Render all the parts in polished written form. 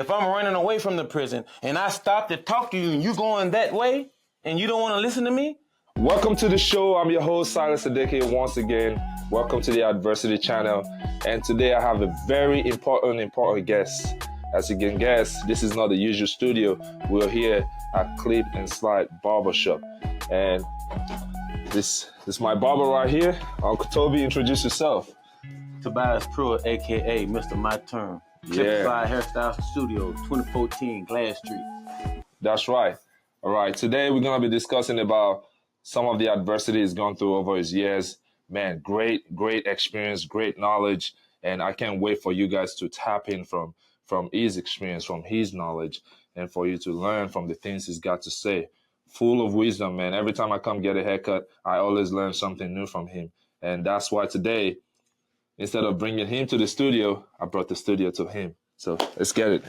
If I'm running away from the prison and I stop to talk to you and you going that way and you don't want to listen to me? Welcome to the show. I'm your host, Silas Adeke, once again. Welcome to the Adversity channel. And today I have a very important guest. As you can guess, this is not the usual studio. We're here at Klips and Slide Barbershop. And this is my barber right here. Uncle Toby, introduce yourself. Tobias Pruitt, a.k.a. Mr. My Turn. Klips Hairstyle Studio, 2014, Glass Street. That's right. All right. Today we're going to be discussing about some of the adversity he's gone through over his years. Man, great experience, great knowledge. And I can't wait for you guys to tap in from his experience, from his knowledge, and for you to learn from the things he's got to say. Full of wisdom, man. Every time I come get a haircut, I always learn something new from him. And that's why today, instead of bringing him to the studio, I brought the studio to him. So let's get it.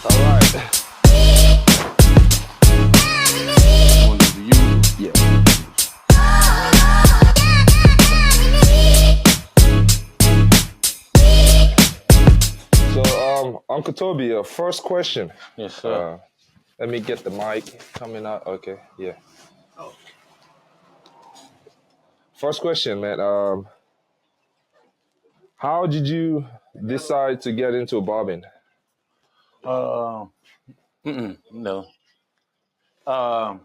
All right. Yeah. So, Uncle Toby, first question. Yes, sir. Let me get the mic coming out. Okay, yeah. First question, man. How did you decide to get into barbing? No. To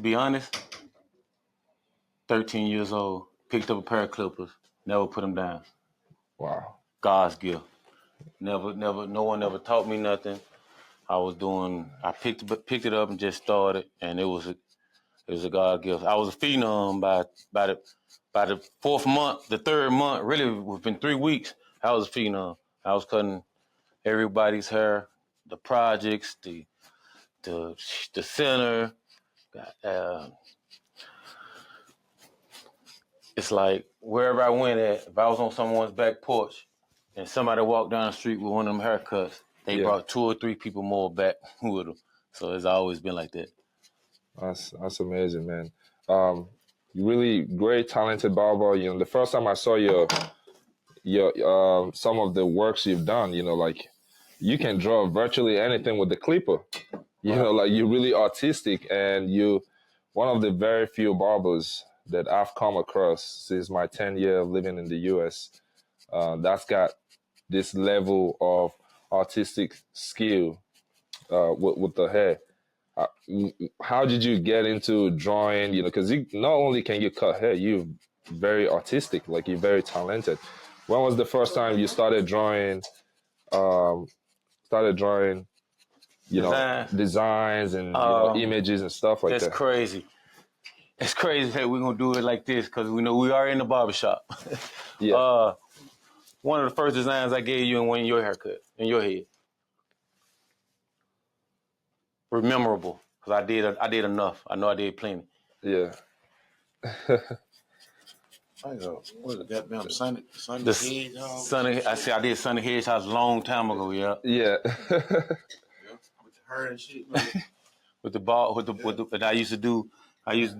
be honest, 13 years old, picked up a pair of clippers, never put them down. Wow. God's gift. No one ever taught me nothing. I picked it up and just started, and it was a God gift. I was a phenom by the fourth month, the third month, really within 3 weeks, I was a phenom. I was cutting everybody's hair, the projects, the center. It's like wherever I went at, if I was on someone's back porch and somebody walked down the street with one of them haircuts, they brought 2 or 3 people more back with them. So it's always been like that. That's amazing, man. You really great, talented barber. You know, the first time I saw your some of the works you've done, you know, like you can draw virtually anything with the clipper. You know, like you're really artistic, and you one of the very few barbers that I've come across since my 10 year of living in the US that's got this level of artistic skill with the hair. How did you get into drawing? You know, because not only can you cut hair, you're very artistic, like you're very talented. When was the first time you started drawing? Designs and images and stuff like that. That's crazy. It's crazy that we're gonna do it like this because we know we are in the barbershop. Yeah. One of the first designs I gave you in one of your haircut in your head. Memorable because I did enough. I know I did plenty. Yeah. I know. What is it? Goddamn Sunny Hedgehog. I did Sunny Hedgehog a long time ago. Yeah. Yeah. With her and shit. With the ball, and I used to lead.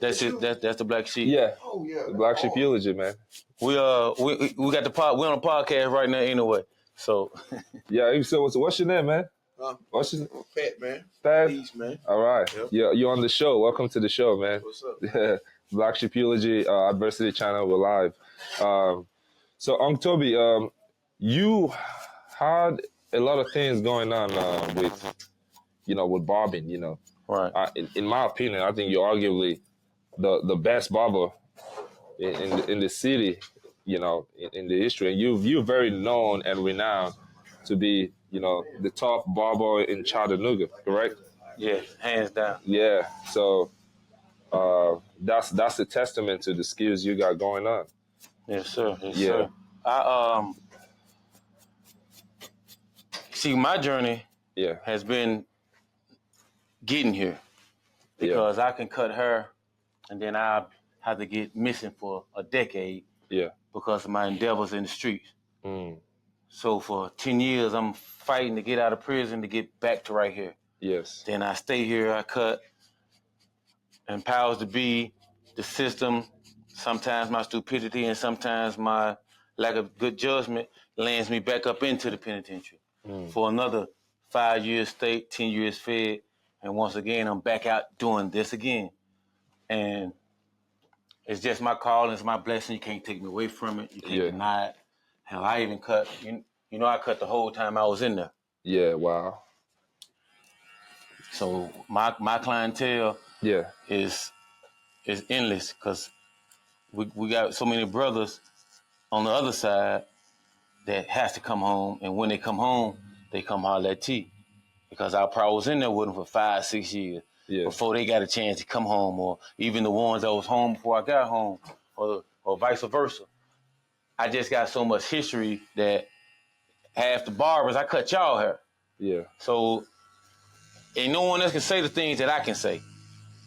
That's the Black Sheep. Yeah. Oh yeah. The Black Sheep eulogy, man. We got we're on a podcast right now anyway. So. Yeah. So what's your name, man? What's your Fat man? Fat? Peace, man. All right. Yep. Yeah, you're on the show. Welcome to the show, man. What's up? Yeah. Black Sheep eulogy, Adversity channel. We're live. So, Uncle Toby, you had a lot of things going on with barbing. You know, right? In my opinion, I think you're arguably the best barber in the city. You know, in the history, and you're very known and renowned to be, you know, the top barber in Chattanooga, correct? Yeah, hands down. Yeah, so that's a testament to the skills you got going on. Yes, sir. Yes, sir. I see my journey has been getting here because I can cut hair and then I had to get missing for a decade because of my endeavors in the streets. So for 10 years, I'm fighting to get out of prison to get back to right here. Yes. Then I stay here, I cut, and powers to be, the system sometimes my stupidity and sometimes my lack of good judgment lands me back up into the penitentiary for another 5 years state, 10 years fed, and once again I'm back out doing this again. And it's just my call, it's my blessing. You can't take me away from it. You can't deny it. Hell, I even cut. You know, I cut the whole time I was in there. Yeah. Wow. So my clientele is endless because we got so many brothers on the other side that has to come home, and when they come home, they come holler at T because I probably was in there with them for 5, 6 years before they got a chance to come home, or even the ones that was home before I got home, or vice versa. I just got so much history that half the barbers I cut y'all hair. Yeah. So ain't no one else can say the things that I can say.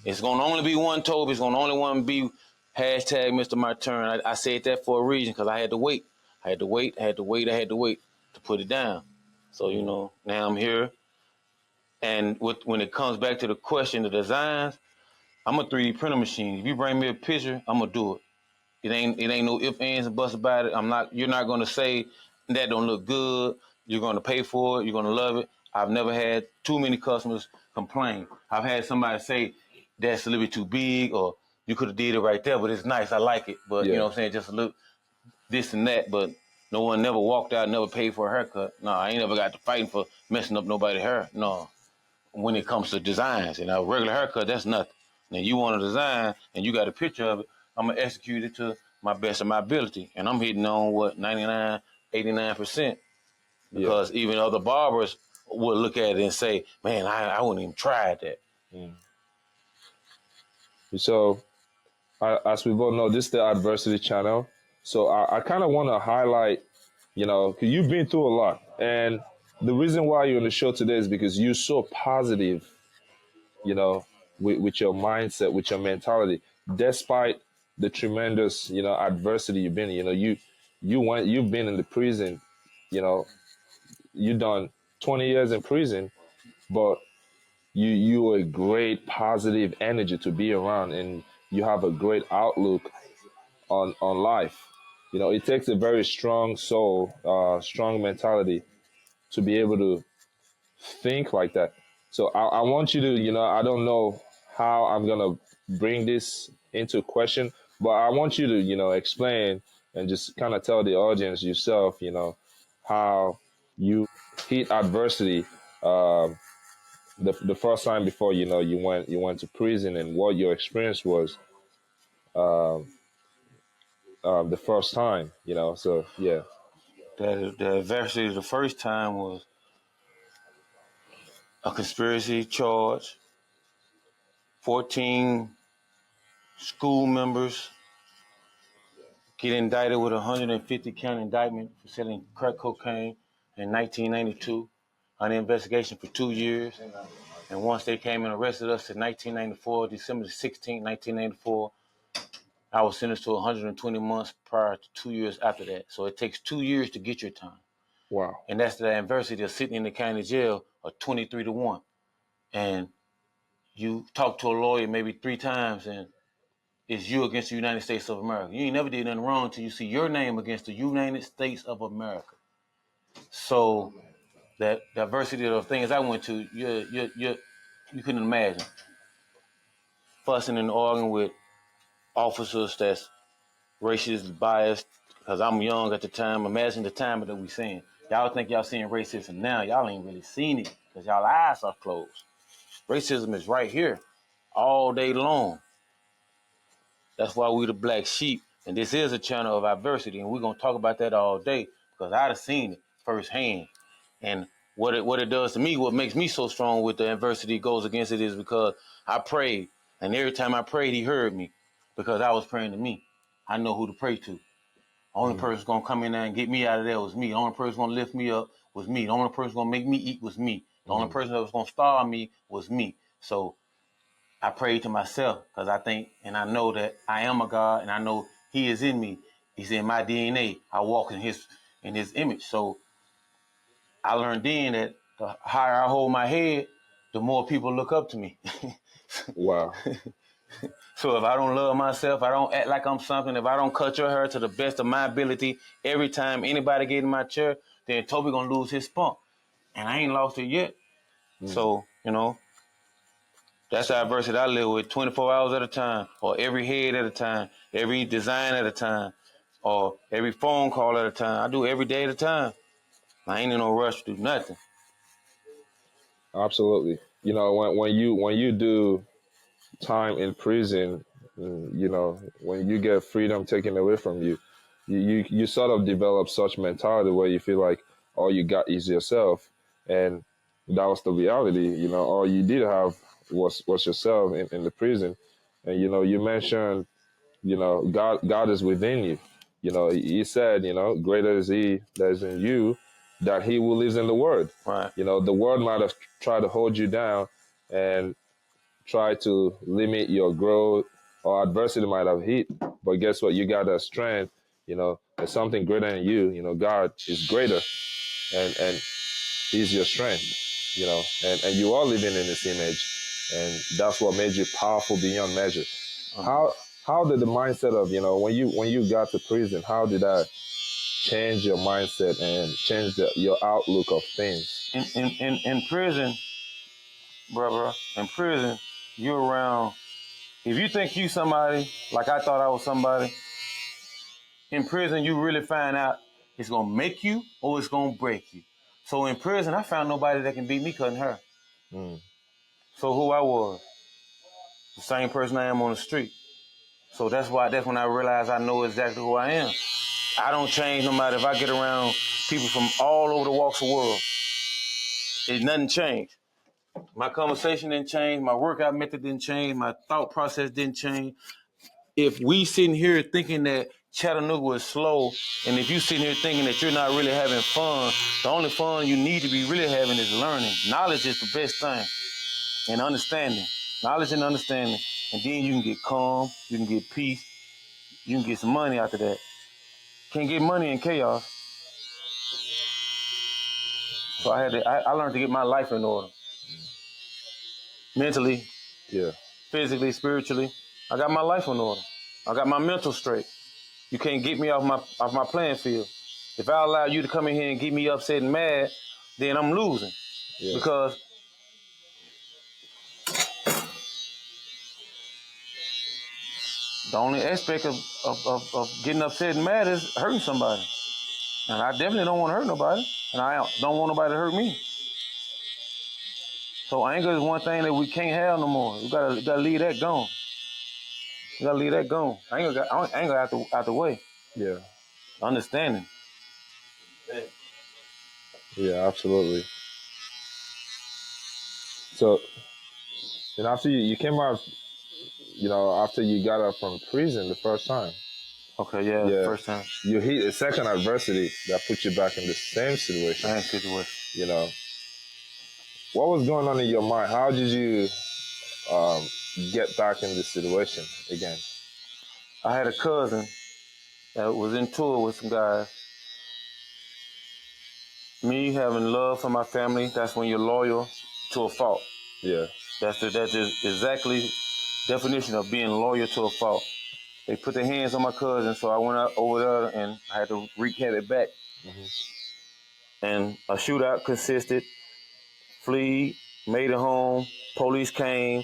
It's gonna only be one Toby. It's gonna only one be hashtag Mr. My Turn. I said that for a reason because I had to wait. I had to wait to put it down. So, you know, now I'm here. And when it comes back to the question of designs, I'm a 3D printer machine. If you bring me a picture, I'm gonna do it. It ain't no ifs, ands, and buts about it. You're not gonna say that don't look good. You're gonna pay for it. You're gonna love it. I've never had too many customers complain. I've had somebody say that's a little bit too big, or you could have did it right there, but it's nice. I like it. But you know what I'm saying? Just a little this and that. But no one never walked out, never paid for a haircut. No, I ain't never got to fighting for messing up nobody's hair. No. When it comes to designs, and a regular haircut, that's nothing. Now you want a design and you got a picture of it, I'm gonna execute it to my best of my ability. And I'm hitting on what 99, 89%. Because even other barbers would look at it and say, man, I wouldn't even try that. So, as we both know, this is the adversity channel. So I kind of want to highlight, you know, because you've been through a lot. And the reason why you're on the show today is because you're so positive, you know, with your mindset, with your mentality, despite the tremendous, you know, adversity you've been in. You know, you've been in the prison, you know, you've done 20 years in prison, but you are a great positive energy to be around, and you have a great outlook on life. You know, it takes a very strong soul, strong mentality to be able to think like that. So I want you to, you know, I don't know how I'm gonna bring this into question, but I want you to, you know, explain and just kind of tell the audience yourself, you know, how you hit adversity the first time before, you know, you went to prison, and what your experience was the first time, you know. So yeah. The adversity the first time was a conspiracy charge, 14 school members get indicted with a 150 count indictment for selling crack cocaine in 1992, under investigation for 2 years. And once they came and arrested us in 1994, December 16, 1994, I was sentenced to 120 months prior to 2 years after that. So it takes 2 years to get your time. Wow. And that's the adversity of sitting in the county jail of 23-1. And you talk to a lawyer maybe 3 times, and it's you against the United States of America. You ain't never did nothing wrong until you see your name against the United States of America. So that diversity of things I went to, you couldn't imagine. Fussing and arguing with officers that's racist, biased, because I'm young at the time. Imagine the time that we seeing. Y'all think y'all seeing racism now. Y'all ain't really seen it because y'all eyes are closed. Racism is right here all day long. That's why we the black sheep. And this is a channel of adversity. And we're going to talk about that all day because I'd have seen it firsthand. And what it does to me, what makes me so strong with the adversity goes against it is because I prayed. And every time I prayed, he heard me because I was praying to me. I know who to pray to. The only person going to come in there and get me out of there was me. The only person going to lift me up was me. The only person going to make me eat was me. The only person that was going to starve me was me. So I prayed to myself because I think and I know that I am a God, and I know he is in me. He's in my DNA. I walk in his image. So I learned then that the higher I hold my head, the more people look up to me. Wow. So if I don't love myself, I don't act like I'm something, if I don't cut your hair to the best of my ability every time anybody get in my chair, then Toby gonna lose his spunk. And I ain't lost it yet. So, you know, that's the adversity I live with 24 hours at a time, or every head at a time, every design at a time, or every phone call at a time. I do every day at a time. I ain't in no rush to do nothing. Absolutely. You know, when you do time in prison, you know, when you get freedom taken away from you, you sort of develop such mentality where you feel like all you got is yourself, and that was the reality. You know, all you did have was yourself in the prison, and you know, you mentioned, you know, God is within you. You know, he said, you know, greater is He that is in you, that He who lives in the world. Right. You know, the world might have tried to hold you down and try to limit your growth, or adversity might have hit. But guess what? You got that strength. You know, there's something greater than you. You know, God is greater, and He's your strength. You know, and you are living in His image, and that's what made you powerful beyond measure. How did the mindset of, you know, when you got to prison, how did that change your mindset and change your outlook of things? In prison, brother, in prison, you're around. If you think you somebody, like I thought I was somebody, in prison you really find out it's gonna make you or it's gonna break you. So in prison, I found nobody that can beat me cutting hair. So who I was, the same person I am on the street. So that's when I realized I know exactly who I am. I don't change no matter if I get around people from all over the walks of the world. It's nothing changed. My conversation didn't change. My workout method didn't change. My thought process didn't change. If we sitting here thinking that Chattanooga is slow, and if you sitting here thinking that you're not really having fun, the only fun you need to be really having is learning. Knowledge is the best thing, and understanding. Knowledge and understanding, and then you can get calm, you can get peace, you can get some money after that. Can't get money in chaos. So I learned to get my life in order. Mentally, Yeah. physically, spiritually. I got my life in order. I got my mental straight. You can't get me off my playing field. If I allow you to come in here and get me upset and mad, then I'm losing. Yeah. Because the only aspect of getting upset and mad is hurting somebody. And I definitely don't want to hurt nobody. And I don't want nobody to hurt me. So anger is one thing that we can't have no more. We gotta leave that gone. You gotta leave that gone. Anger out the way. Yeah. Understanding. Yeah, absolutely. So, and after you came out, you know, after you got out from prison the first time, Okay, yeah, first time. you hit a second adversity that put you back in the same situation. Same situation. You know, what was going on in your mind? How did you get back in this situation again? I had a cousin that was in tour with some guys. Me having love for my family, that's when you're loyal to a fault. Yeah. That's exactly definition of being loyal to a fault. They put their hands on my cousin, so I went out over there and I had to wreak havoc back. And a shootout consisted, fled, made it home, police came.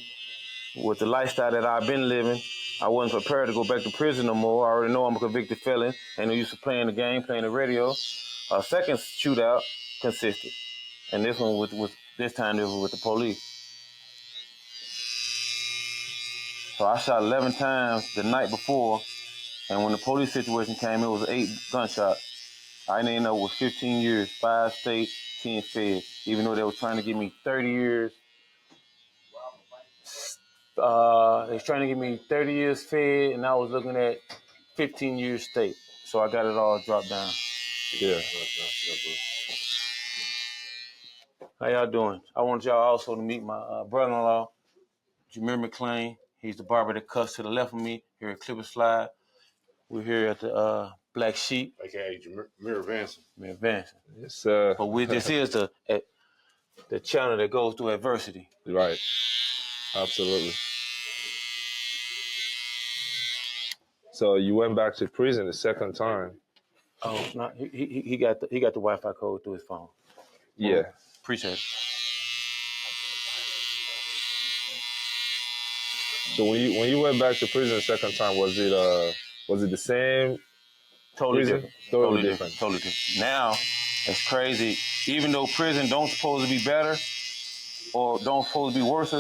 With the lifestyle that I've been living, I wasn't prepared to go back to prison no more. I already know I'm a convicted felon, and I'm used to playing the game, playing the radio. A second shootout consisted, and this one this time with the police. So I shot 11 times the night before, and when the police situation came, it was 8 gunshots. I ended up with 15 years, 5 state, 10 fed, even though they were trying to give me 30 years. They was trying to give me 30 years fed, and I was looking at 15 years state. So I got it all dropped down. Yeah. How y'all doing? I want y'all also to meet my brother-in-law, Jameer McClain. He's the barber that cuts to the left of me here at Klips Slide. We're here at the Black Sheep. AKA Jameer Vanson. Jameer Vanson. Yes, sir. But this is the channel that goes through adversity. Right. Absolutely. So you went back to prison the second time. Oh, no, he got the Wi-Fi code through his phone. Yeah. Appreciate it. So when you went back to prison the second time, was it the same? Totally prison? different. Totally different. Totally different. Now, it's crazy. Even though prison don't supposed to be better or don't supposed to be worse,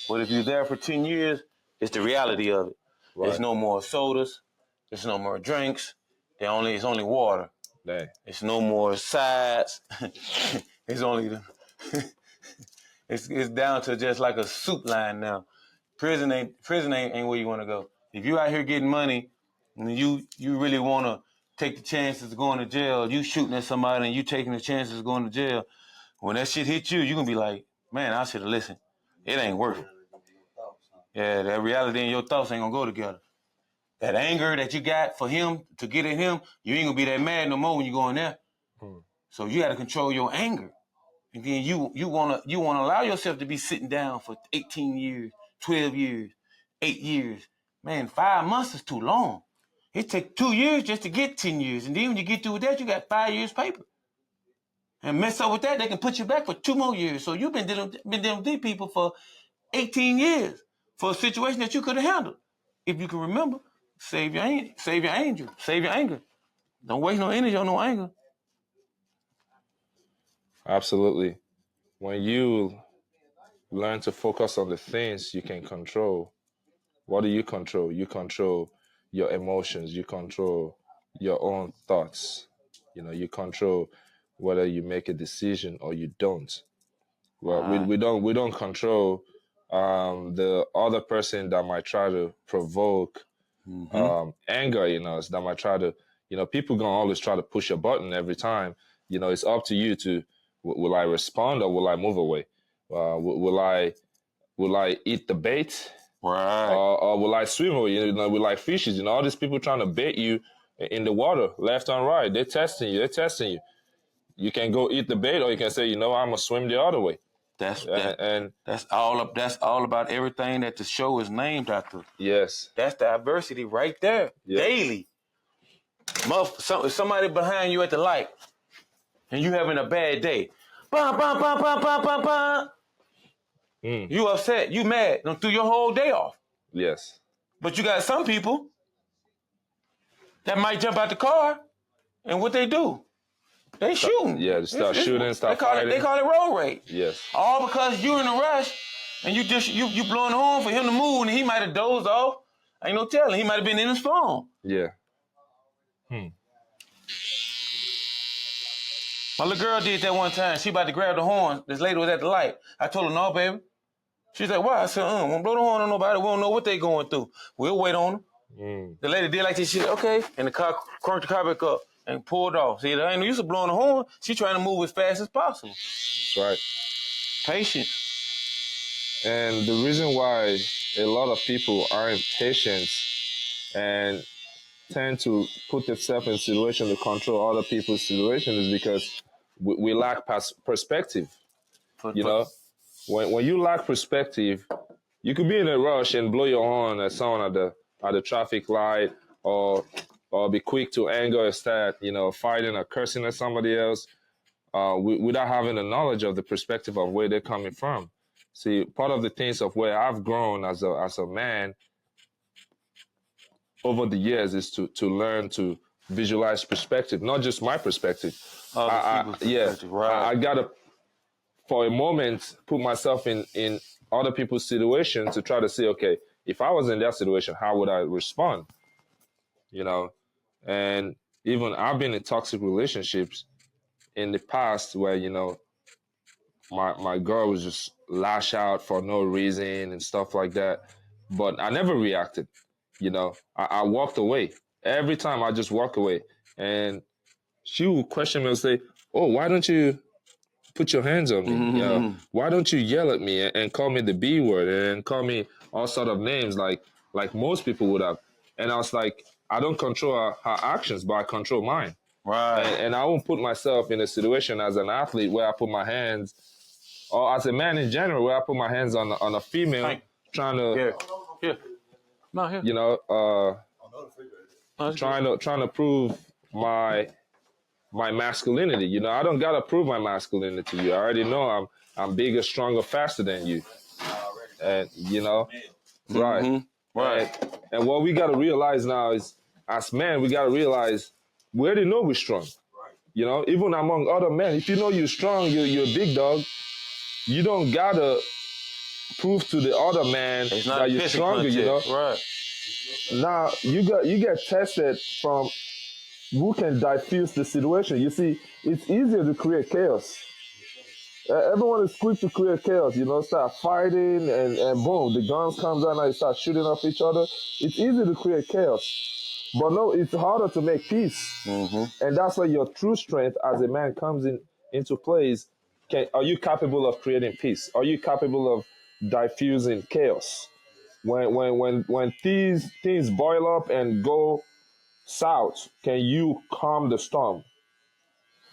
but if you're there for 10 years, it's the reality of it. Right. There's no more sodas. There's no more drinks. It's only water. Dang. It's no more sides. It's only it's down to just like a soup line now. Prison ain't where you want to go. If you out here getting money and you really want to take the chances of going to jail, you shooting at somebody and you taking the chances of going to jail, when that shit hit you, you're going to be like, man, I should have listened. It ain't worth it. Yeah, that reality and your thoughts ain't going to go together. That anger that you got for him, to get at him, you ain't going to be that mad no more when you go in there. So you got to control your anger. And then you want to allow yourself to be sitting down for 18 years, 12 years, 8 years. Man, 5 months is too long. It takes 2 years just to get 10 years. And then when you get through with that, you got 5 years paper. And mess up with that, they can put you back for 2 more years. So you've been dealing with these people for 18 years for a situation that you could have handled. If you can remember, save your anger. Don't waste no energy on no anger. Absolutely. When you learn to focus on the things you can control, what do you control? You control your emotions. You control your own thoughts. You control whether you make a decision or you don't. Well, we don't control the other person that might try to provoke anger in us, that might try to, people gonna always try to push a button every time. It's up to you to, will I respond or will I move away? Will I eat the bait? Right. Or will I swim away? Will like fishes? All these people trying to bait you in the water, left and right. They're testing you. You can go eat the bait, or you can say, I'm gonna swim the other way. That's all about everything that the show is named after. Yes. That's diversity right there. Yep. Daily. Somebody behind you at the light and you having a bad day. Bah, bah, bah, bah, bah, bah, bah. You upset, you mad, and threw your whole day off. Yes. But you got some people that might jump out the car, and what they do? They shooting. Yeah, they start shooting, start fighting. They call it road rage. Yes. All because you're in a rush and you blowing the horn for him to move, and he might have dozed off. Ain't no telling. He might have been in his phone. Yeah. My little girl did that one time. She about to grab the horn. This lady was at the light. I told her, no, baby. She's like, why? I said, won't blow the horn on nobody. We don't know what they going through. We'll wait on them. The lady did like this. She said, okay. And the car cranked the car back up and pulled off. See, there ain't no use of blowing the horn. She trying to move as fast as possible. That's right. Patience. And the reason why a lot of people aren't patient and tend to put themselves in situation to control other people's situation is because we lack perspective. When you lack perspective, you could be in a rush and blow your horn at someone at the traffic light, or be quick to anger and start fighting or cursing at somebody else, without having the knowledge of the perspective of where they're coming from. See, part of the things of where I've grown as a man over the years is to learn to visualize perspective, not just my perspective. I gotta, for a moment, put myself in other people's situation to try to say, okay, if I was in that situation, how would I respond? And even I've been in toxic relationships in the past where, my girl was just lash out for no reason and stuff like that. But I never reacted. I walked away. Every time I just walk away. And she would question me and say, oh, why don't you put your hands on me? Why don't you yell at me and call me the B word and call me all sort of names like most people would have? And I was like, I don't control her actions, but I control mine. Right. And I won't put myself in a situation as an athlete where I put my hands, or as a man in general, where I put my hands on a female trying to, Here. No, here. trying to prove my masculinity. You know, I don't gotta prove my masculinity to you. I already know I'm bigger, stronger, faster than you. And you know, right. Right. And what we gotta realize now is, as men, we gotta realize we already know we're strong. You know, even among other men, if you know you're strong, you're a big dog. You don't gotta prove to the other man It's not that a you're pissing stronger. You know, contest. Right. now you get tested from who can diffuse the situation. You see, it's easier to create chaos. Everyone is quick to create chaos, you know, start fighting and boom, the guns comes out and they start shooting off each other. It's easy to create chaos. But no, it's harder to make peace. And that's where your true strength as a man comes into place. Are you capable of creating peace? Are you capable of diffusing chaos? When things boil up and go south, can you calm the storm?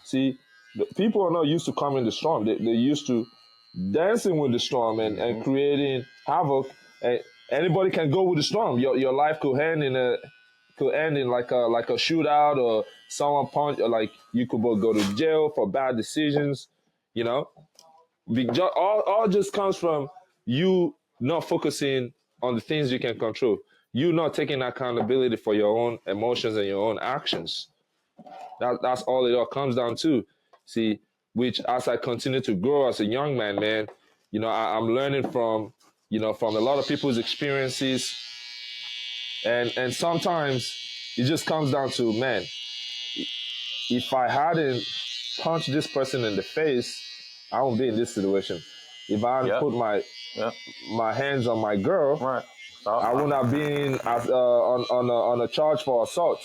See, people are not used to calming the storm. They're used to dancing with the storm and creating havoc. And anybody can go with the storm. Your life could end in like a shootout, or someone punch, or like you could both go to jail for bad decisions. You know, all just comes from you not focusing on the things you can control. You not taking accountability for your own emotions and your own actions. That's all it all comes down to. See, which as I continue to grow as a young man, man, you know, I'm learning from, you know, from a lot of people's experiences. And sometimes it just comes down to, man, if I hadn't punched this person in the face, I won't be in this situation. If I hadn't put my hands on my girl, Right. I wouldn't have been on a charge for assault.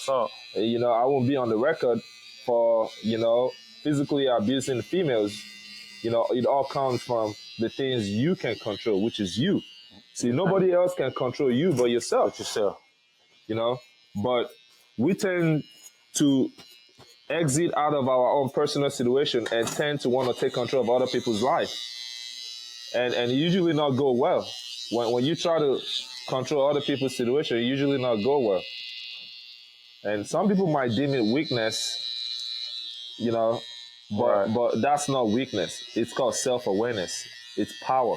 You know, I won't be on the record for, you know, physically abusing females. You know, it all comes from the things you can control, which is you. See, nobody else can control you but yourself. You know, but we tend to exit out of our own personal situation and tend to want to take control of other people's life. And usually not go well. When you try to control other people's situation, it usually not go well. And some people might deem it weakness, you know, but that's not weakness. It's called self-awareness. It's power.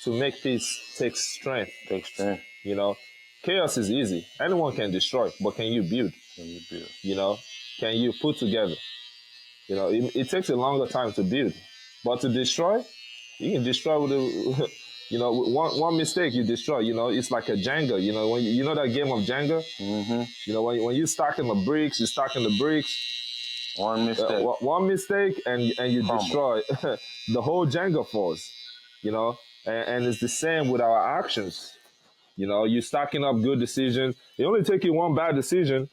To make peace takes strength. You know, chaos is easy. Anyone can destroy, but can you build? You know, can you put together? You know, it takes a longer time to build, but to destroy, you can destroy with a, you know, one mistake you destroy. You know, it's like a Jenga. You know, when you know that game of Jenga. You know, when you stacking the bricks, you're stacking the bricks. One mistake, and you destroy the whole Jenga falls. You know, and it's the same with our actions. You know, you stacking up good decisions. It only take you one bad decision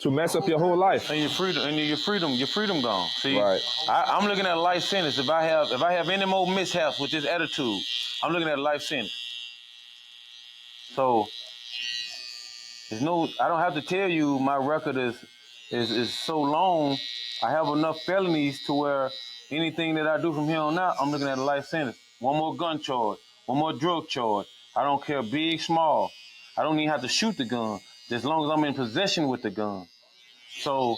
to mess up your whole life. And your freedom gone. See, right. I'm looking at a life sentence. If I have any more mishaps with this attitude, I'm looking at a life sentence. So I don't have to tell you my record is so long. I have enough felonies to where anything that I do from here on out, I'm looking at a life sentence. One more gun charge, one more drug charge. I don't care, big, small. I don't even have to shoot the gun, as long as I'm in possession with the gun. So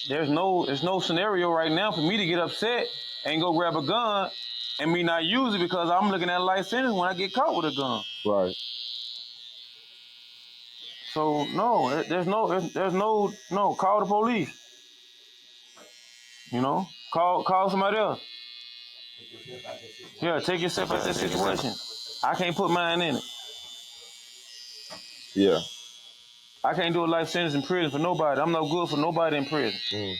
there's no scenario right now for me to get upset and go grab a gun and me not use it, because I'm looking at a life sentence when I get caught with a gun. Right. So no, there's no, call the police. You know, call somebody else. Yeah, take yourself out of that situation. I can't put mine in it. Yeah. I can't do a life sentence in prison for nobody. I'm no good for nobody in prison.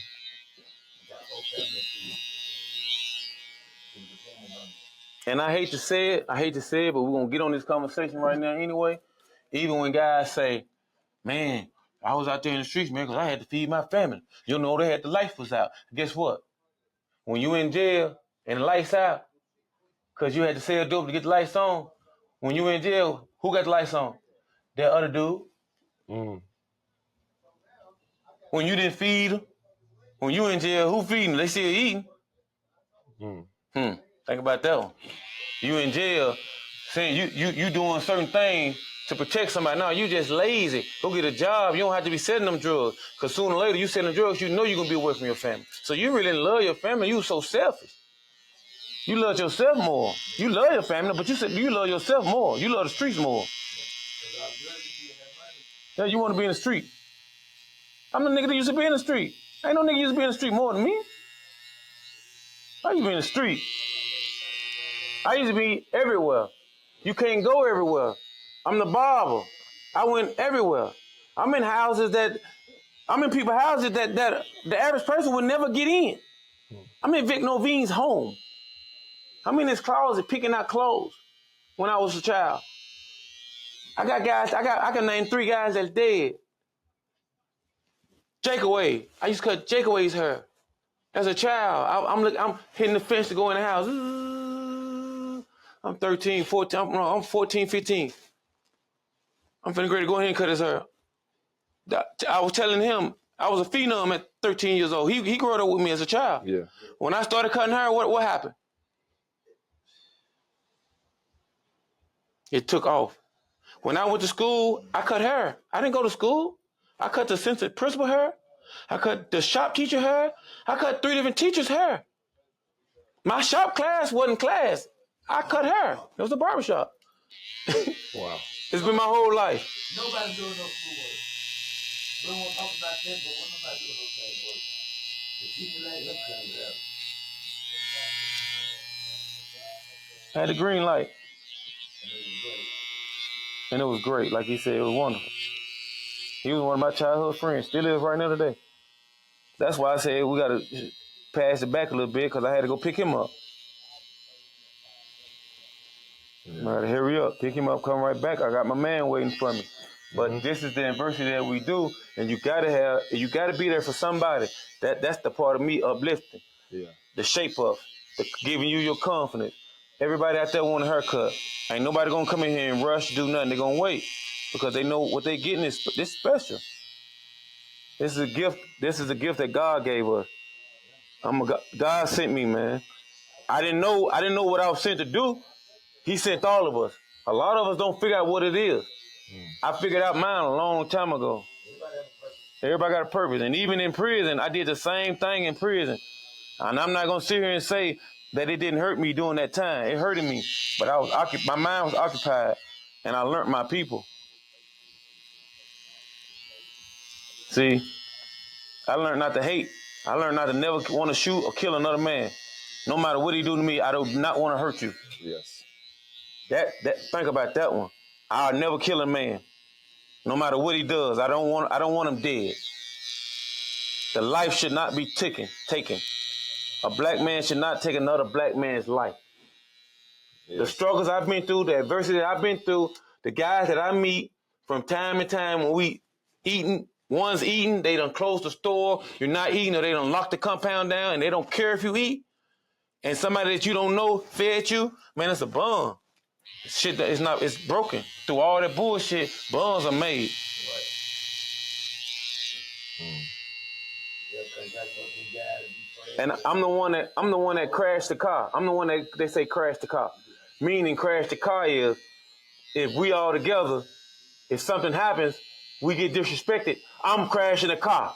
And I hate to say it, but we're gonna get on this conversation right now anyway. Even when guys say, man, I was out there in the streets, man, because I had to feed my family. You know, they had the lights was out. Guess what? When you in jail and the lights out, because you had to sell dope to get the lights on, when you in jail, who got the lights on? That other dude. When you didn't feed them, when you in jail, who feeding them? They still eating. Think about that one. You in jail, saying you doing certain things to protect somebody. No, you just lazy. Go get a job. You don't have to be selling them drugs. Because sooner or later, you selling drugs, you know you're going to be away from your family. So you really love your family. You so selfish. You love yourself more. You love your family, but you love yourself more. You love the streets more. Yeah, you want to be in the street. I'm the nigga that used to be in the street. Ain't no nigga used to be in the street more than me. I used to be in the street. I used to be everywhere. You can't go everywhere. I'm the barber. I went everywhere. I'm in people's houses that the average person would never get in. I'm in Vic Novine's home. I'm in his closet picking out clothes when I was a child. I got guys, I can name 3 guys that's dead. Jake Away. I used to cut Jake Away's hair. As a child, I'm hitting the fence to go in the house. I'm 13, 14, I'm 14, 15. I'm finna ready to go ahead and cut his hair. I was telling him, I was a phenom at 13 years old. He grew up with me as a child. Yeah. When I started cutting hair, what happened? It took off. When I went to school, I cut hair. I didn't go to school. I cut the assistant principal hair. I cut the shop teacher hair. I cut 3 different teachers' hair. My shop class wasn't class. I cut hair. It was a barbershop. Wow. It's been my whole life. Nobody's doing no school work. We don't want to talk about that, but we're not doing no same work. The teacher like them kind of I had a green light. And it was great. Like he said, it was wonderful. He was one of my childhood friends. Still is right now today. That's why I said we got to pass it back a little bit because I had to go pick him up. Yeah. I had to hurry up, pick him up, come right back. I got my man waiting for me. But this is the adversity that we do, and you gotta be there for somebody. That's the part of me uplifting. Yeah. The shape up, giving you your confidence. Everybody out there want a haircut. Ain't nobody gonna come in here and rush, do nothing. They're gonna wait because they know what they getting is special. This is a gift. This is a gift that God gave us. God sent me, man. I didn't know what I was sent to do. He sent all of us. A lot of us don't figure out what it is. I figured out mine a long time ago. Everybody got a purpose. And even in prison, I did the same thing in prison. And I'm not going to sit here and say that it didn't hurt me during that time. It hurted me. But my mind was occupied, and I learned my people. See, I learned not to hate. I learned not to never want to shoot or kill another man. No matter what he do to me, I do not want to hurt you. Yes. Think about that one. I'll never kill a man. No matter what he does, I don't want him dead. The life should not be taken. A black man should not take another black man's life. Yes. The struggles I've been through, the adversity that I've been through, the guys that I meet from time to time when we eating, one's eating, they done closed the store, you're not eating, or they done locked the compound down and they don't care if you eat. And somebody that you don't know fed you, man, it's a bum. Shit that it's broken. Through all that bullshit, buns are made. And I'm the one that crashed the car. I'm the one that they say crashed the car. Meaning crash the car is if we all together, if something happens, we get disrespected, I'm crashing the car.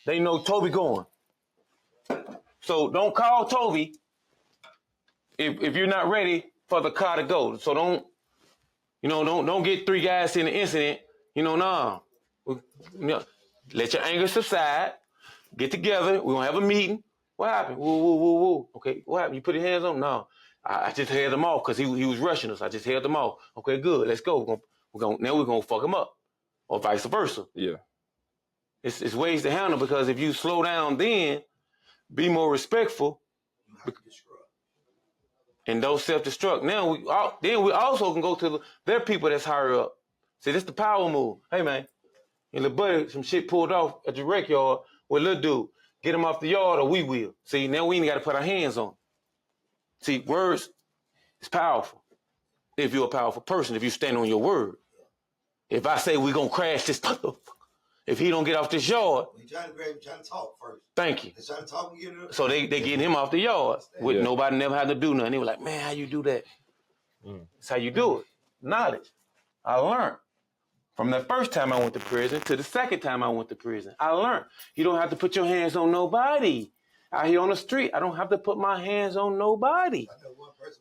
They know Toby going. So don't call Toby if you're not ready for the car to go. So don't get 3 guys in the incident. Nah. Let your anger subside. Get together. We're gonna have a meeting. What happened? Whoa. Okay, what happened? You put your hands on him? No. I just held him off because he was rushing us. I just held him off. Okay, good. Let's go. Now we're gonna fuck him up. Or vice versa. Yeah. It's ways to handle because if you slow down then, be more respectful. And don't self-destruct. Now we also can go to their people that's higher up. See, this the power move. Hey man, and the buddy, some shit pulled off at the rec yard with little dude. Get him off the yard or we will. See, now we ain't got to put our hands on. See, words is powerful. If you're a powerful person, if you stand on your word. If I say we gonna crash this, if he don't get off this yard. We trying to talk first. Thank you. They trying to talk and get it. So they getting him off the yard with nobody never had to do nothing. They were like, man, how you do that? That's how you do it. Knowledge. I learned. From the first time I went to prison to the second time I went to prison, I learned. You don't have to put your hands on nobody. Out here on the street, I don't have to put my hands on nobody.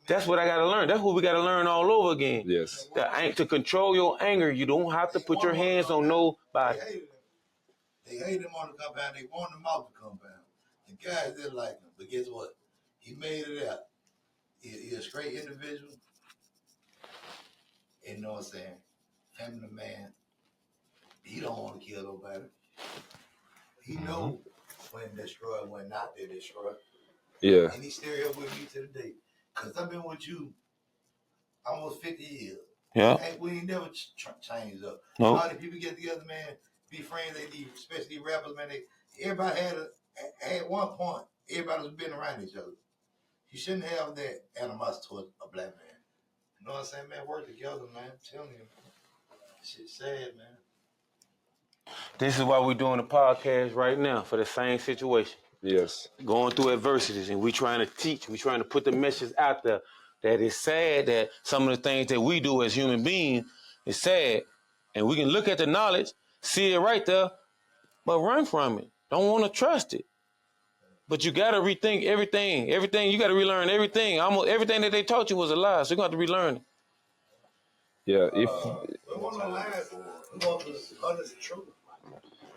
That's what I got to learn. That's what we got to learn all over again. Yes. To control your anger, you don't have to put your hands on nobody. They hate him on the compound. They want him out the compound. The guys didn't like him. But guess what? He made it out. He's a straight individual. And you know what I'm saying? Family man. He don't want to kill nobody. He know when destroy and when not to destroy. Yeah. And he's still here with me to the day. Because I've been with you almost 50 years. Yeah. We ain't never changed up. Nope. All the people get together, man, be friends. They need, especially rappers, man. Everybody at one point, everybody was been around each other. You shouldn't have that animosity towards a black man. You know what I'm saying, man? Work together, man. I'm telling you. Shit's sad, man. This is why we're doing a podcast right now, for the same situation. Yes. Going through adversities, and we trying to teach, we trying to put the message out there that it's sad that some of the things that we do as human beings is sad. And we can look at the knowledge, see it right there, but run from it. Don't want to trust it. But you got to rethink everything. Everything, you got to relearn everything. Almost everything that they taught you was a lie, so you're going to have to relearn it. Yeah.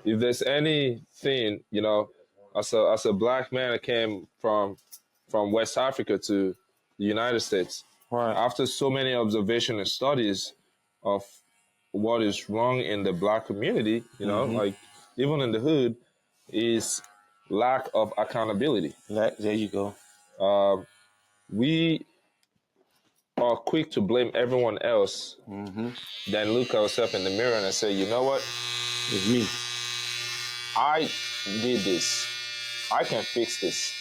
If there's anything, you know, as a black man that came from West Africa to the United States, Right. after so many observations and studies of what is wrong in the black community, you know, like even in the hood, is lack of accountability. There you go. We are quick to blame everyone else, then look ourselves in the mirror and say, you know what? It's me. I did this. I can fix this.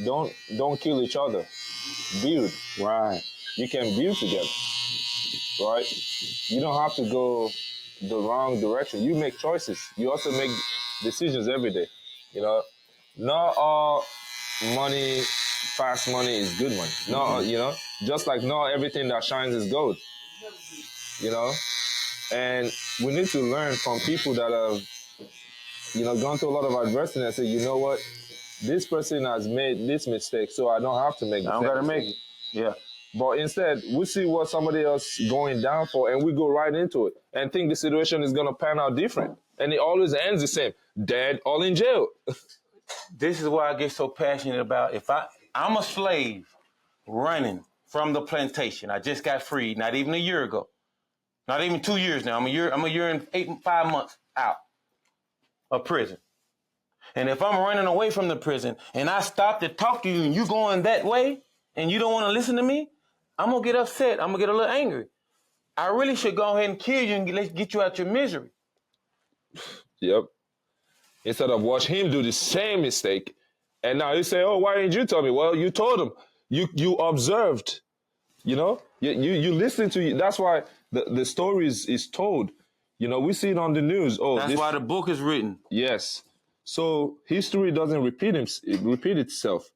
Don't kill each other. Build. Right. You can build together. Right? You don't have to go the wrong direction. You make choices. You also make decisions every day. You know, not all money, fast money is good money. No, you know, just like not everything that shines is gold. You know, and we need to learn from people that have, you know, gone through a lot of adversity and say, you know what, this person has made this mistake, so I don't have to make the same I don't got to mistake. make it. Yeah. But instead, we see what somebody else going down for, and we go right into it and think the situation is going to pan out different. And it always ends the same, dead or in jail. This is why I get so passionate about, I'm a slave running from the plantation. I just got freed, not even a year ago. Not even 2 years now. I'm a year and 5 months out of prison. And if I'm running away from the prison and I stop to talk to you and you going that way and you don't want to listen to me, I'm going to get upset. I'm going to get a little angry. I really should go ahead and kill you and get you out your misery. Yep. Instead of watch him do the same mistake. And now you say, oh, why didn't you tell me? Well, you told him. You observed. You know? You listen to you. That's why the story is told. You know, we see it on the news. Oh, That's why the book is written. Yes. So history doesn't repeat itself.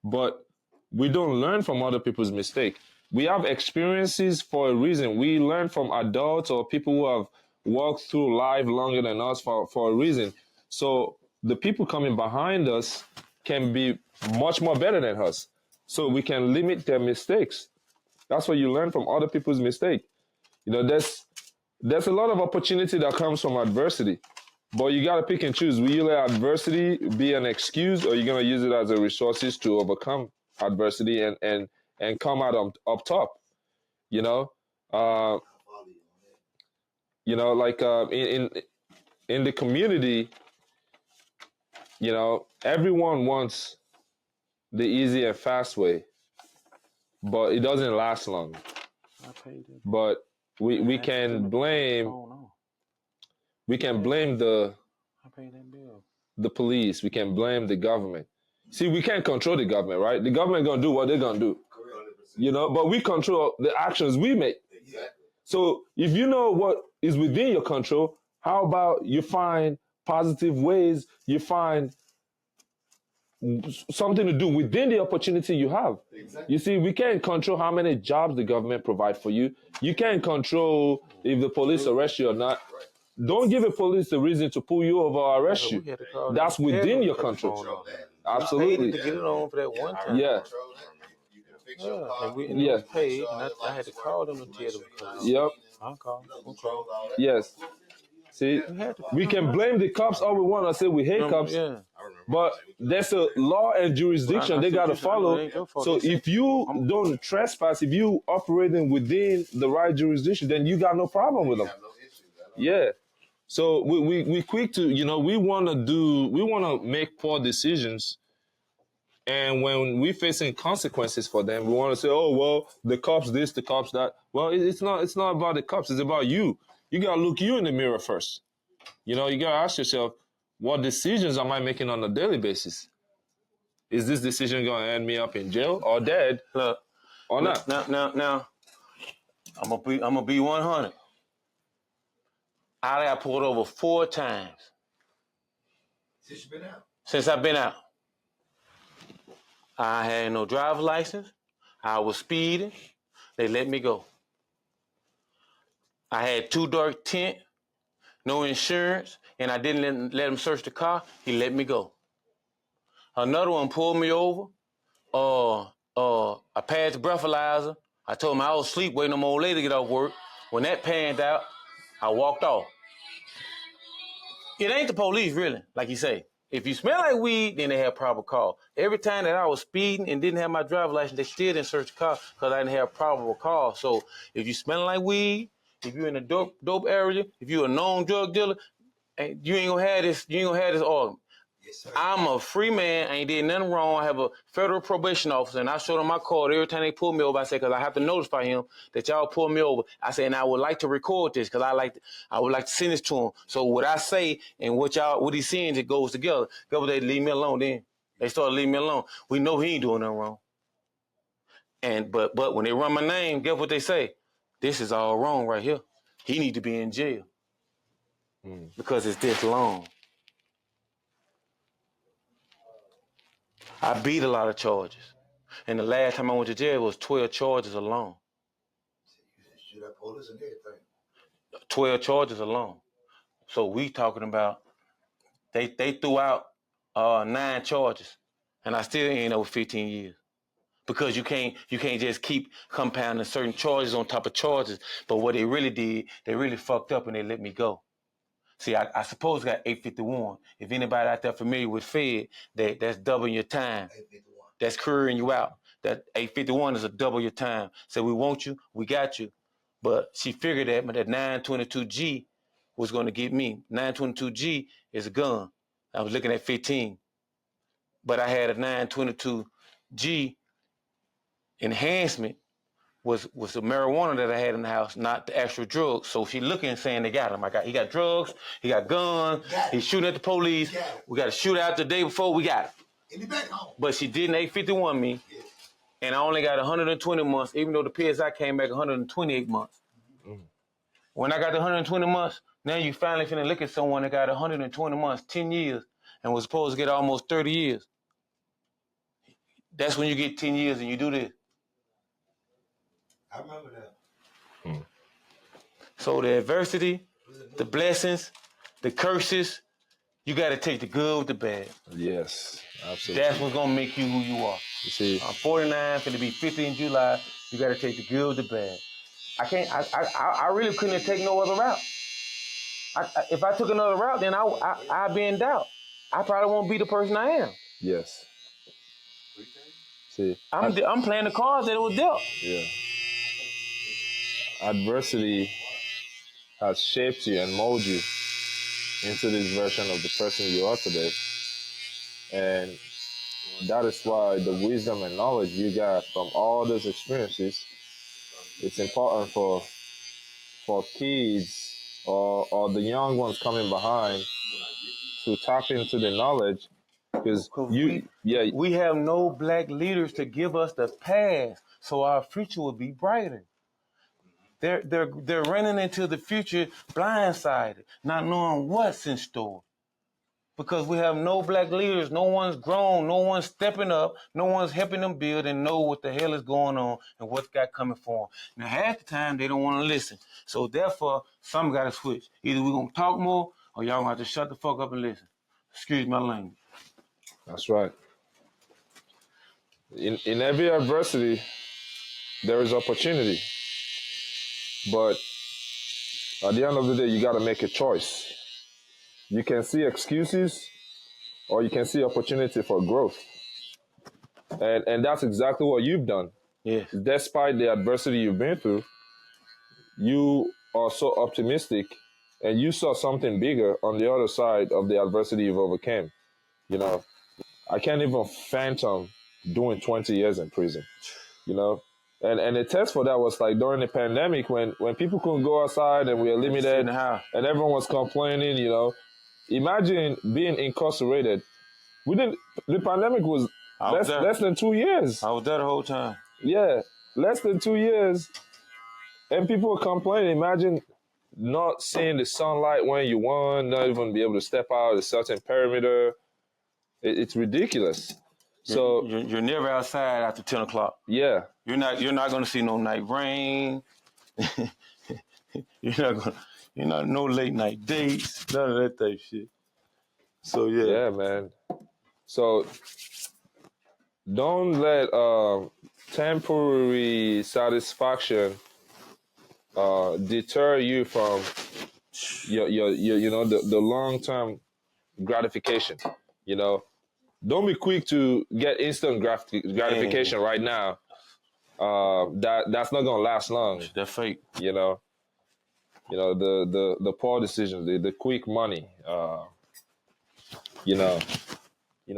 But we don't learn from other people's mistake. We have experiences for a reason. We learn from adults or people who have walked through life longer than us for a reason. So the people coming behind us can be much more better than us. So we can limit their mistakes. That's what you learn from other people's mistake. You know, there's a lot of opportunity that comes from adversity. But you got to pick and choose. Will you let adversity be an excuse, or are you going to use it as a resources to overcome adversity and come out up top? You know? You know, like in the community, you know, everyone wants the easy and fast way, but it doesn't last long. But we can blame the police. We can blame the government. See, we can't control the government, right? The government gonna do what they're gonna do. You know, but we control the actions we make. So if you know what is within your control, how about you find positive ways, you find something to do within the opportunity you have. Exactly. You see, we can't control how many jobs the government provide for you. You can't control if the police arrest you or not. Don't give the police the reason to pull you over or arrest you. That's within your control. Absolutely. To get it on for that one time. Yeah. And it was paid, and I had to call them to tell them. Yep. I'll call. We'll call. Yes. See, we can blame the cops all we want to say we hate cops, but there's a law and jurisdiction they got to follow. So if you don't trespass, if you operating within the right jurisdiction, then you got no problem with them. Yeah. So we quick to, we want to make poor decisions. And when we're facing consequences for them, we want to say, oh, well, the cops this, the cops that. Well, it's not about the cops. It's about you. You got to look you in the mirror first. You got to ask yourself, what decisions am I making on a daily basis? Is this decision going to end me up in jail or dead? Look, or not? Now, I'm gonna be 100. I got pulled over 4 times. Since you've been out? Since I've been out. I had no driver's license. I was speeding. They let me go. I had 2 dark tint, no insurance, and I didn't let him search the car. He let me go. Another one pulled me over. I passed the breathalyzer. I told him I was asleep waiting on my old lady to get off work. When that panned out, I walked off. It ain't the police, really, like you say. If you smell like weed, then they have probable cause. Every time that I was speeding and didn't have my driver's license, they still didn't search the car because I didn't have probable cause. So if you smelling like weed, if you're in a dope area, if you're a known drug dealer, you ain't gonna have this argument. Yes, sir. I'm a free man. I ain't did nothing wrong. I have a federal probation officer, and I showed him my card every time they pull me over. I said, because I have to notify him that y'all pulled me over. I said, and I would like to record this because I would like to send this to him. So what I say and what he's seeing, it goes together. They leave me alone then. They started leaving me alone. We know he ain't doing nothing wrong. But when they run my name, guess what they say? This is all wrong right here. He need to be in jail because it's this long. I beat a lot of charges. And the last time I went to jail was 12 charges alone. Shoot up police and everything. 12 charges alone. So we talking about they threw out 9 charges, and I still ain't over 15 years. Because you can't just keep compounding certain charges on top of charges. But what they really did, they really fucked up and they let me go. See, I suppose I got 851. If anybody out there familiar with Fed, that's doubling your time. 851. That's careering you out. That 851 is a double your time. So we want you, we got you. But she figured that 922G was going to get me. 922G is a gun. I was looking at 15. But I had a 922G enhancement was the marijuana that I had in the house, not the actual drugs. So she looking and saying they got him. He got drugs, he got guns, he's shooting at the police. We got to shoot out the day before, we got him. And he back home. But she didn't 851 me, and I only got 120 months, even though the PSI came back 128 months. When I got the 120 months, now you finally finna look at someone that got 120 months, 10 years, and was supposed to get almost 30 years. That's when you get 10 years and you do this. I remember that. So the adversity, the blessings, the curses, you got to take the good with the bad. Yes, absolutely. That's what's going to make you who you are. You see, I'm 49, finna be 50 in July. You got to take the good with the bad. I really couldn't take no other route. If I took another route, then I'd be in doubt. I probably won't be the person I am. Yes. See, I'm playing the cards that it was dealt. Yeah. Adversity has shaped you and molded you into this version of the person you are today. And that is why the wisdom and knowledge you got from all those experiences, it's important for kids or the young ones coming behind to tap into the knowledge, because we have no black leaders to give us the past, so our future will be brighter. They're running into the future blindsided, not knowing what's in store. because we have no black leaders. No one's grown. No one's stepping up. No one's helping them build and know what the hell is going on and what's got coming for them. Now, half the time, they don't want to listen. So, therefore, some got to switch. Either we're going to talk more or y'all going to have to shut the fuck up and listen. Excuse my language. That's right. In every adversity, there is opportunity. But at the end of the day, you got to make a choice. You can see excuses or you can see opportunity for growth. And that's exactly what you've done. Yeah. Despite the adversity you've been through, you are so optimistic and you saw something bigger on the other side of the adversity you've overcame. You know, I can't even phantom doing 20 years in prison, you know? And the test for that was like during the pandemic when people couldn't go outside and we were limited and everyone was complaining, you know. Imagine being incarcerated. The pandemic was less than 2 years. I was there the whole time. Yeah, less than 2 years. And people were complaining. Imagine not seeing the sunlight when you won, not even be able to step out of a certain perimeter. It's ridiculous. So you're never outside after 10 o'clock. Yeah. You're not gonna see no night rain. you're not no late night dates, none of that type shit. So yeah, man. So don't let temporary satisfaction deter you from your you know the long-term gratification. You know, don't be quick to get instant gratification right now. That's not gonna last long. That's fake. You know, the poor decisions, the quick money. You know,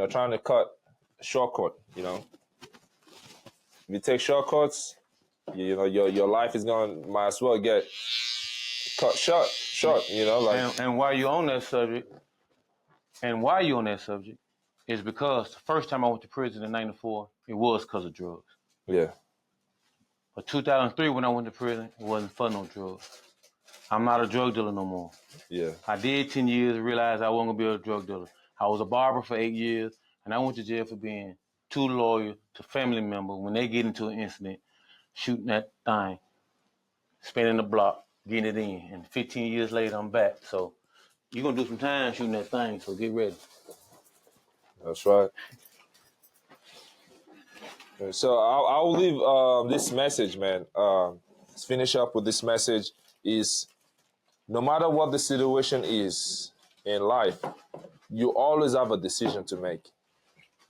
trying to cut shortcut. You know, if you take shortcuts, you know your life is might as well get cut short. You know, like and while you're on that subject, is because the first time I went to prison in '94, it was because of drugs. Yeah. But 2003, when I went to prison, it wasn't for no drugs. I'm not a drug dealer no more. Yeah. I did 10 years, realized I wasn't gonna be a drug dealer. I was a barber for 8 years, and I went to jail for being too loyal to family members when they get into an incident, shooting that thing, spinning the block, getting it in. And 15 years later, I'm back. So you're gonna do some time shooting that thing, so get ready. That's right. So I'll leave this message, man. Let's finish up with this message is no matter what the situation is in life, you always have a decision to make.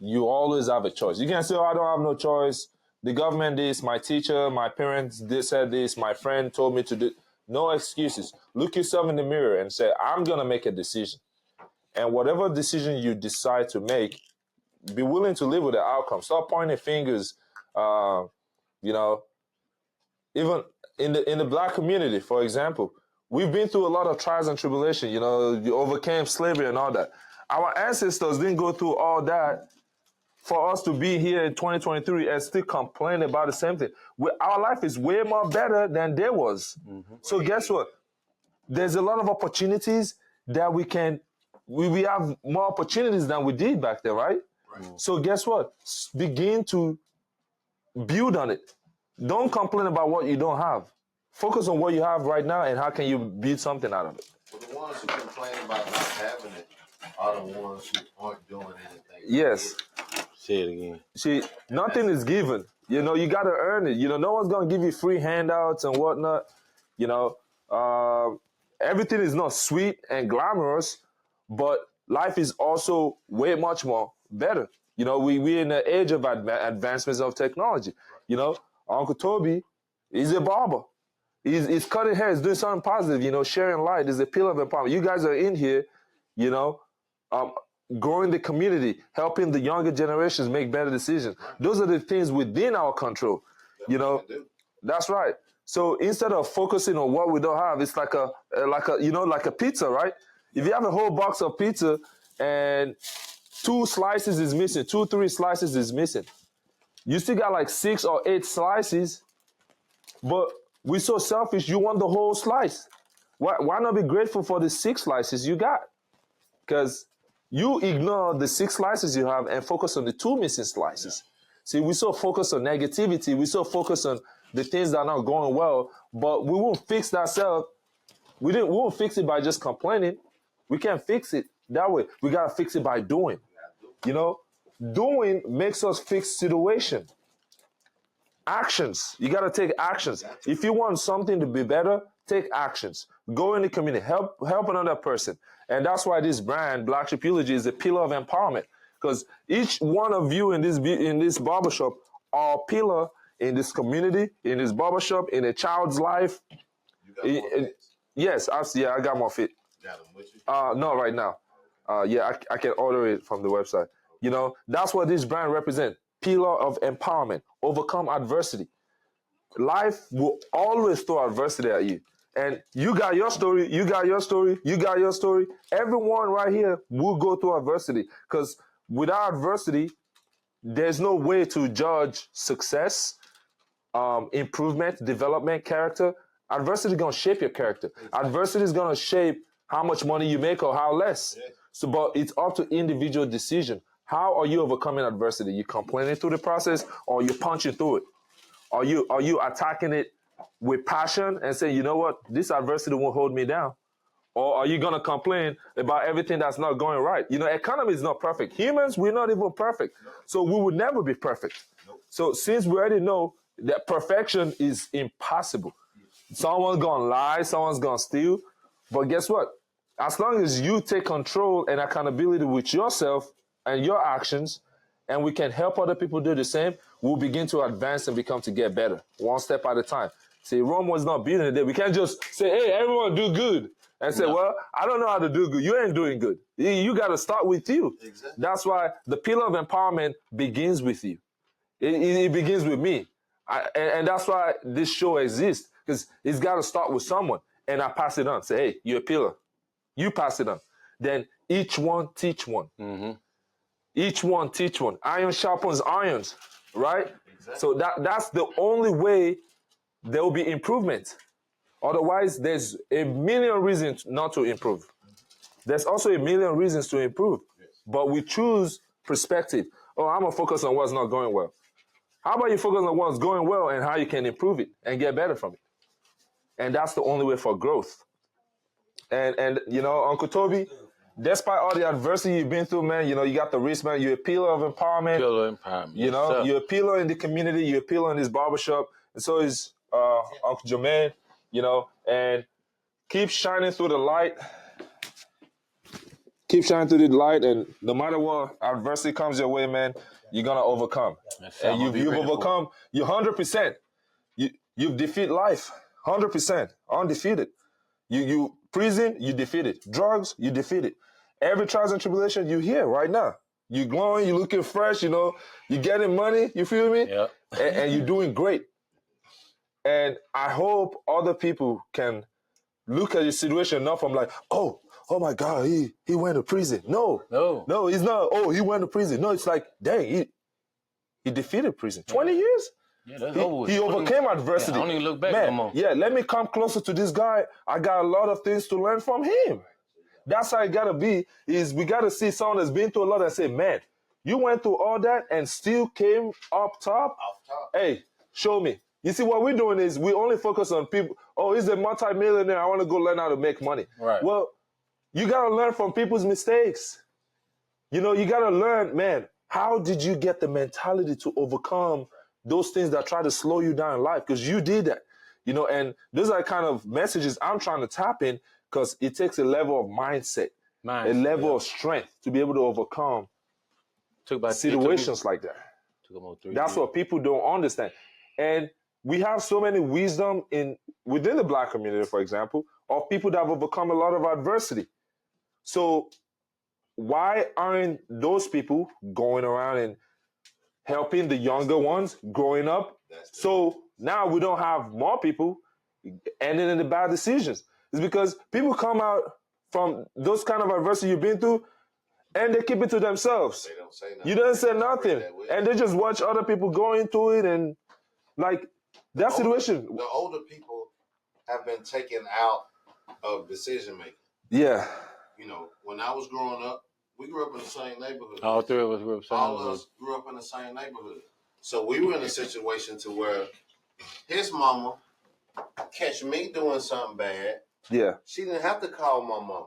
You always have a choice. You can say, oh, I don't have no choice. The government this, my teacher, my parents said this, my friend told me to do. No excuses. Look yourself in the mirror and say, I'm going to make a decision. And whatever decision you decide to make, be willing to live with the outcome. Stop pointing fingers. You know, even in the black community, for example, we've been through a lot of trials and tribulation. You know, you overcame slavery and all that. Our ancestors didn't go through all that for us to be here in 2023 and still complain about the same thing. Our life is way more better than there was. Mm-hmm. So guess what? There's a lot of opportunities that we have more opportunities than we did back then, right? So guess what? Begin to build on it. Don't complain about what you don't have. Focus on what you have right now and how can you build something out of it. Well, the ones who complain about not having it are the ones who aren't doing anything. Yes. Say it again. See, nothing is given. You know, you got to earn it. You know, no one's going to give you free handouts and whatnot. You know, everything is not sweet and glamorous, but life is also way much more better. You know, we're in the age of advancements of technology. You know, Uncle Toby is a barber. He's cutting hair. He's doing something positive, you know, sharing light is a pillar of empowerment. You guys are in here, you know, growing the community, helping the younger generations make better decisions. Those are the things within our control, you know. That's right. So instead of focusing on what we don't have, it's like a pizza, right? If you have a whole box of pizza and 2 slices is missing, 3 slices is missing, you still got like 6 or 8 slices, but we're so selfish, you want the whole slice. Why not be grateful for the 6 slices you got? Because You ignore the 6 slices you have and focus on the 2 missing slices. See, we so focus on negativity. We so focus on the things that are not going well, but we won't fix that self. We won't fix it by just complaining. We can't fix it that way. We gotta fix it by doing. You know, doing makes us fix situation. Actions. You gotta take actions. If you want something to be better, take actions. Go in the community. Help another person. And that's why this brand, Black Sheep Eulogy, is a pillar of empowerment. Because each one of you in this barbershop are a pillar in this community, in this barbershop, in a child's life. You got more fits? Yes, I got more fit. Got them with you? No, right now. I can order it from the website. You know, that's what this brand represents. Pillar of empowerment. Overcome adversity. Life will always throw adversity at you. And you got your story, you got your story, you got your story. Everyone right here will go through adversity. Because without adversity, there's no way to judge success, improvement, development, character. Adversity is going to shape your character. Adversity is going to shape how much money you make or how less. So, but it's up to individual decision. How are you overcoming adversity? You complaining through the process, or you punching through it? Are you attacking it with passion and saying, you know what, this adversity won't hold me down? Or are you going to complain about everything that's not going right? You know, economy is not perfect. Humans, we're not even perfect. So we will never be perfect. So since we already know that perfection is impossible, someone's going to lie, someone's going to steal. But guess what? As long as you take control and accountability with yourself and your actions, and we can help other people do the same, we'll begin to advance and become to get better, one step at a time. See, Rome was not built in a day. We can't just say, hey, everyone do good. And say, well, I don't know how to do good. You ain't doing good. You got to start with you. Exactly. That's why the pillar of empowerment begins with you. It begins with me. And that's why this show exists, because it's got to start with someone. And I pass it on. Say, hey, you're a pillar. You pass it on. Then each one teach one. Mm-hmm. Each one teach one. Iron sharpens irons, right? Exactly. So that's the only way there will be improvement. Otherwise, there's a million reasons not to improve. There's also a million reasons to improve. But we choose perspective. Oh, I'm going to focus on what's not going well. How about you focus on what's going well and how you can improve it and get better from it? And that's the only way for growth. And you know, Uncle Toby, despite all the adversity you've been through, man, you know, you got the wristband, you're a pillar of empowerment. Pillar of empowerment. You know, you're a pillar in the community, you're a pillar in this barbershop. And so is Uncle Jermaine, you know, and keep shining through the light. Keep shining through the light, and no matter what adversity comes your way, man, you're going to overcome. And you've overcome, you're 100%. You've defeated life, 100%, undefeated. You prison, you defeated. Drugs, you defeated. Every trials and tribulation, you here right now. You glowing, you looking fresh, you know, you getting money, you feel me? Yeah. And you're doing great. And I hope other people can look at your situation not from like, oh my God, he went to prison. No, it's not, oh, he went to prison. No, it's like, dang, he defeated prison. 20 years? Yeah, that's over with. He overcame adversity. Yeah, I don't even look back Man, no more. yeah, let me come closer to this guy. I got a lot of things to learn from him. That's how it gotta be, is we gotta see someone that's been through a lot and say, man, you went through all that and still came up top? Off top. Hey, show me. You see, what we're doing is we only focus on people. Oh, he's a multi-millionaire. I want to go learn how to make money. Right. Well, you got to learn from people's mistakes. You know, you got to learn, man, how did you get the mentality to overcome those things that try to slow you down in life? Because you did that. You know, and those are the kind of messages I'm trying to tap in, because it takes a level of mindset, a level of strength to be able to overcome situations like that. That's what people don't understand. And we have so many wisdom within the Black community, for example, of people that have overcome a lot of adversity. So why aren't those people going around and helping the younger ones growing up? So now we don't have more people ending in the bad decisions. It's because people come out from those kind of adversity you've been through and they keep it to themselves. They don't say nothing. You don't say nothing. And they just watch other people go into it, and like that situation. The older people have been taken out of decision making. Yeah. You know, when I was growing up, We grew up in the same neighborhood. All three of us grew up same All of neighborhood. us grew up in the same neighborhood. So we were in a situation to where his mama catch me doing something bad. Yeah. She didn't have to call my mama.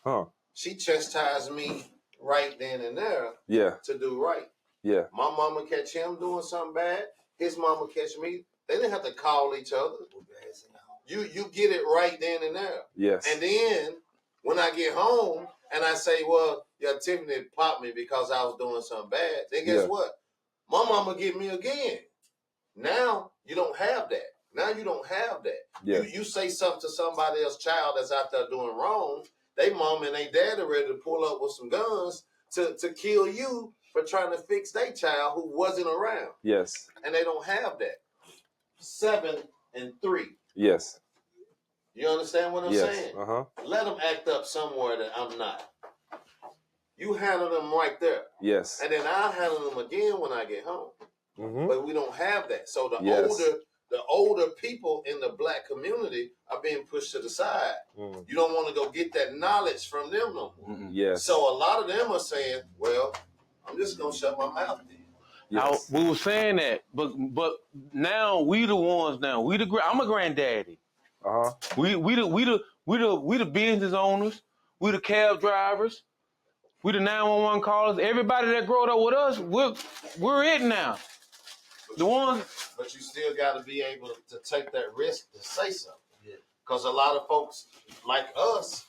Huh. She chastised me right then and there Yeah. to do right. Yeah. My mama catch him doing something bad. His mama catch me. They didn't have to call each other. You get it right then and there. Yes. And then when I get home and I say, well, yeah, Tiffany popped me because I was doing something bad, then guess what? My mama get me again. Now you don't have that. Now you don't have that. Yeah. You say something to somebody else's child that's out there doing wrong, they mom and they dad are ready to pull up with some guns to kill you for trying to fix their child who wasn't around. Yes. And they don't have that. 7 and 3. Yes. You understand what I'm saying? Uh-huh. Let them act up somewhere that I'm not. You handle them right there. Yes. And then I'll handle them again when I get home. Mm-hmm. But we don't have that. So Yes. the older people in the black community are being pushed to the side. Mm. You don't want to go get that knowledge from them no more. Yes. So a lot of them are saying, well, I'm just going to shut my mouth then. Yes. We were saying that, but now we the ones now. I'm a granddaddy. Uh-huh. We the business owners. We the cab drivers. We the 911 callers. Everybody that growed up with us, we're it now. The ones. But you still got to be able to take that risk to say something. Because a lot of folks like us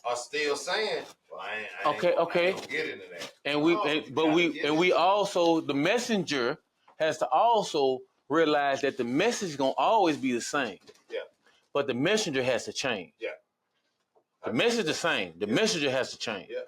are still saying, well, I ain't gonna get into that. And we also, the messenger has to also realize that the message is gonna always be the same. Yeah. But the messenger has to change. Yeah. The message is the same. The messenger has to change. Yeah.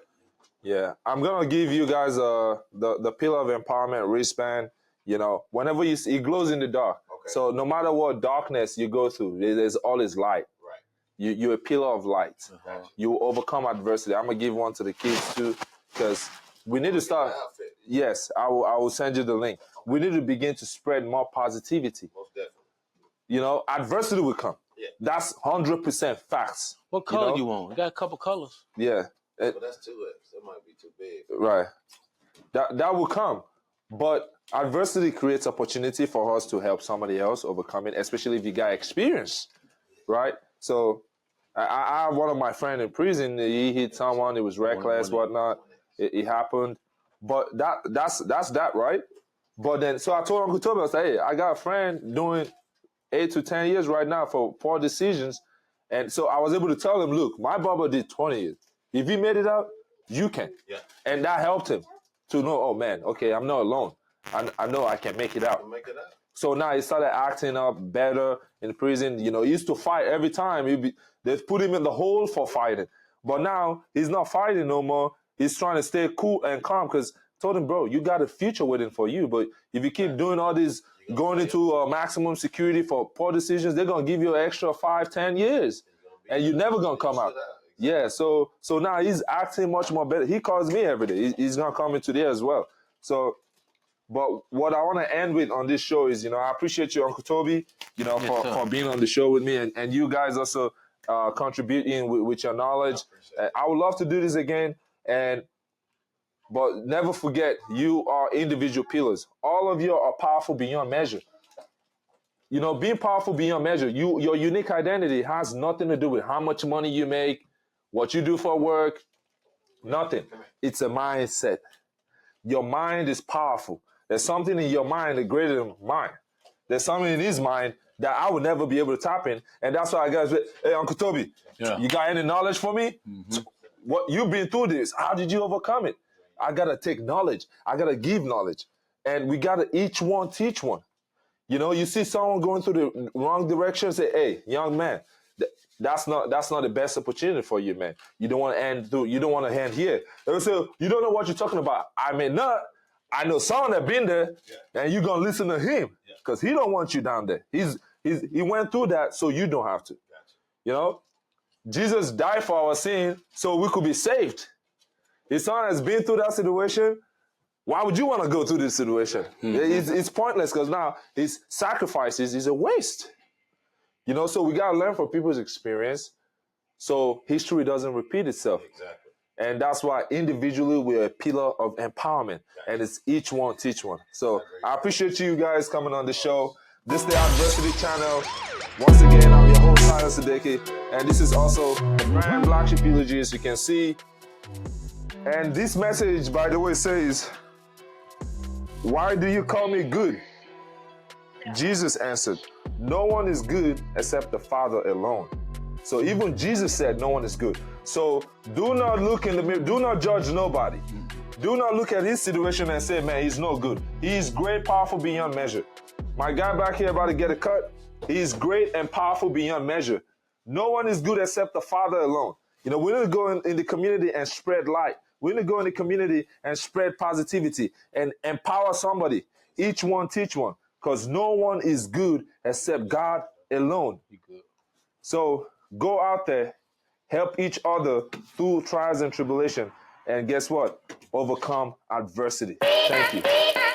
Yeah. I'm gonna give you guys the pillar of empowerment wristband. You know, whenever you see, it glows in the dark. Okay. So no matter what darkness you go through, there's always light. Right. You're a pillar of light. Uh-huh. You overcome adversity. I'm gonna give one to the kids too, because we need to start. Yes, I will send you the link. We need to begin to spread more positivity. Most definitely. You know, adversity will come. Yeah. That's 100% facts. What color you want? You got a couple colors. Yeah. But that's 2X. That might be too big. Right. That will come. But adversity creates opportunity for us to help somebody else overcome it, especially if you got experience. Right? So I have one of my friends in prison. He hit someone. It was reckless, whatnot. It happened. But that's that, right? But then, so I told Uncle Toby, I said, hey, I got a friend doing 8 to 10 years right now for poor decisions. And so I was able to tell him, look, my barber did 20 years. If he made it out, you can. Yeah. And that helped him to know, oh man, okay, I'm not alone. I know I can make it out. Make it out. So now he started acting up better in prison. You know, he used to fight every time. They put him in the hole for fighting. But now he's not fighting no more. He's trying to stay cool and calm because told him, bro, you got a future waiting for you. But if you keep doing all this, going into maximum security for poor decisions, they're going to give you an extra 5-10 years. And you're never going to come out. Yeah, so now he's acting much more better. He calls me every day. He's going to come in today as well. So, but what I want to end with on this show is, you know, I appreciate you, Uncle Toby, you know, for being on the show with me. And you guys also contributing with your knowledge. I would love to do this again. But never forget, you are individual pillars. All of you are powerful beyond measure. You know, being powerful beyond measure, your unique identity has nothing to do with how much money you make, what you do for work, nothing. It's a mindset. Your mind is powerful. There's something in your mind that's greater than mine. There's something in his mind that I would never be able to tap in. And that's why I guys, hey, Uncle Toby, you got any knowledge for me? Mm-hmm. What you've been through this, how did you overcome it? I got to take knowledge. I got to give knowledge. And we got to each one teach one. You know, you see someone going through the wrong direction, say, hey, young man, that's not the best opportunity for you, man. You don't want to end here. They will say, you don't know what you're talking about. I may not. I know someone that been there, and you're going to listen to him because he don't want you down there. He went through that, so you don't have to. You know, Jesus died for our sin so we could be saved. His son has been through that situation. Why would you want to go through this situation? Mm-hmm. It's pointless because now his sacrifices is a waste. So we got to learn from people's experience so history doesn't repeat itself. Exactly. And that's why individually we're a pillar of empowerment, and it's each one teach one. So I appreciate you guys coming on the show. This is the Adversity Channel. Once again, I'm your host, Silas Sadeki, and this is also the brand Black Sheep Eulogy, as you can see. And this message, by the way, says, "Why do you call me good?" Jesus answered, "No one is good except the Father alone." So even Jesus said no one is good. So do not look in the mirror, do not judge nobody. Do not look at his situation and say, man, he's no good. He is great, powerful beyond measure. My guy back here about to get a cut, he is great and powerful beyond measure. No one is good except the Father alone. You know, we need to go in the community and spread light. We need to go in the community and spread positivity and empower somebody. Each one teach one, because no one is good except God alone. So go out there, help each other through trials and tribulation, and guess what? Overcome adversity. Thank you.